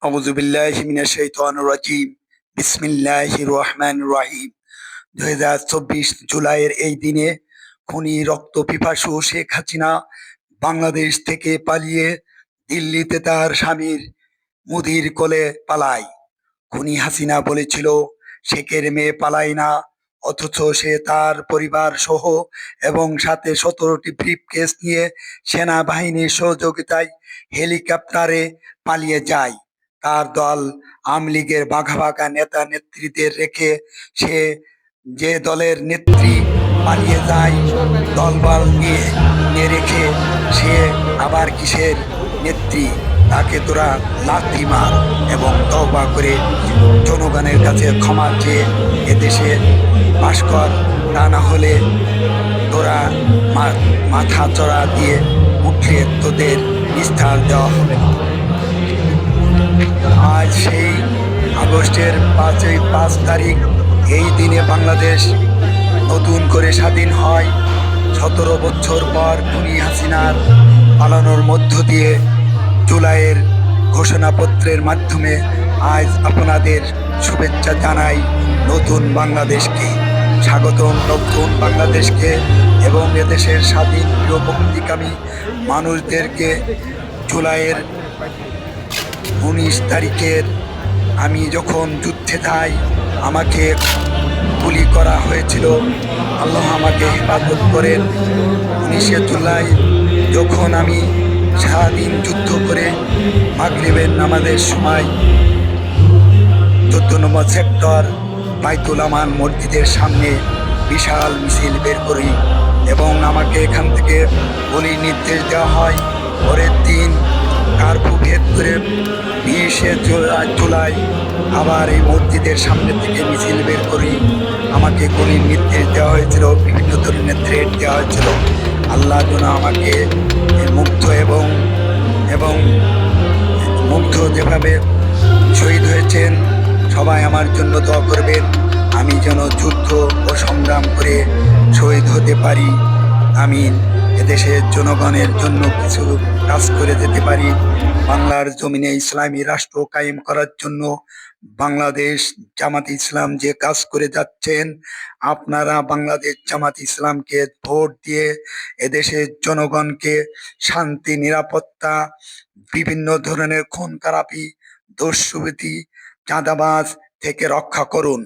আউযুবিল্লাহি মিনাশ শাইতানির রাজীম। বিসমিল্লাহির রহমানির রহিম। 2024 জুলাইয়ের এই দিনে খুনি রক্তপিপাসু শেখ হাসিনা বাংলাদেশ থেকে পালিয়ে দিল্লিতে তার স্বামীর মুদির কোলে পালায়। খুনি হাসিনা বলেছিল শেখের মেয়ে পালায় না, অথচ সে তার পরিবার সহ এবং সাথে 17টি ব্রিফকেস নিয়ে সেনাবাহিনীর সহযোগিতায় হেলিকপ্টারে পালিয়ে যায়। তার দল আওয়ামী লীগের বাঘা বাঘা নেতা নেত্রীদের রেখে সে যে দলের নেত্রী পালিয়ে যায় দলবল নিয়ে রেখে সে আবার কিসের নেত্রী? তাকে তোরা লাথি মার এবং তওবা করে জনগণের কাছে ক্ষমা চেয়ে এদেশে বাস কর, তা না হলে তোরা মাথা চড়া দিয়ে উঠলে তোদের নিস্তার দেওয়া হবে না। আজ সেই আগস্টের 5 তারিখ, এই দিনে বাংলাদেশ নতুন করে স্বাধীন হয়। 17 বছর পর খুনি হাসিনার পালানোর মধ্য দিয়ে জুলাইয়ের ঘোষণাপত্রের মাধ্যমে আজ আপনাদের শুভেচ্ছা জানাই নতুন বাংলাদেশকে, স্বাগতম নতুন বাংলাদেশকে এবং এদেশের স্বাধীন প্রিয় মুক্তিকামী মানুষদেরকে। জুলাইয়ের 19 তারিখের আমি যখন যুদ্ধে যাই, আমাকে গুলি করা হয়েছিল, আল্লাহ আমাকে হেফাজত করেন। 19শে জুলাই যখন আমি সারাদিন যুদ্ধ করে মাগরিবের নামাজের সময় 14 নম্বর সেক্টর বাইতুল আমান মসজিদের সামনে বিশাল মিছিল বের করি এবং আমাকে এখান থেকে গুলির নির্দেশ দেওয়া হয়। পরের দিন কার্ফু ভেদ করে 20শে জুলাই আবার এই মসজিদের সামনে থেকে মিছিল বের করি। আমাকে গুলির নির্দেশ দেওয়া হয়েছিল, বিভিন্ন ধরনের থ্রেট দেওয়া হয়েছিল। আল্লাহ যেন আমাকে মুগ্ধ এবং মুগ্ধ যেভাবে শহীদ হয়েছেন, সবাই আমার জন্য দোয়া করবেন, আমি যেন যুদ্ধ ও সংগ্রাম করে শহীদ হতে পারি। আমিন। এদেশের জনগণের জন্য কিছু কাজ করে যেতে পারি। বাংলার জমিনে ইসলামী রাষ্ট্র কায়েম করার জন্য বাংলাদেশ জামাত ইসলাম যে কাজ করে যাচ্ছেন, আপনারা বাংলাদেশ জামাত ইসলামকে ভোট দিয়ে এদেশের জনগণকে শান্তি, নিরাপত্তা, বিভিন্ন ধরনের খুন খারাপি, দস্যুবৃত্তি, চাঁদাবাজ থেকে রক্ষা করুন।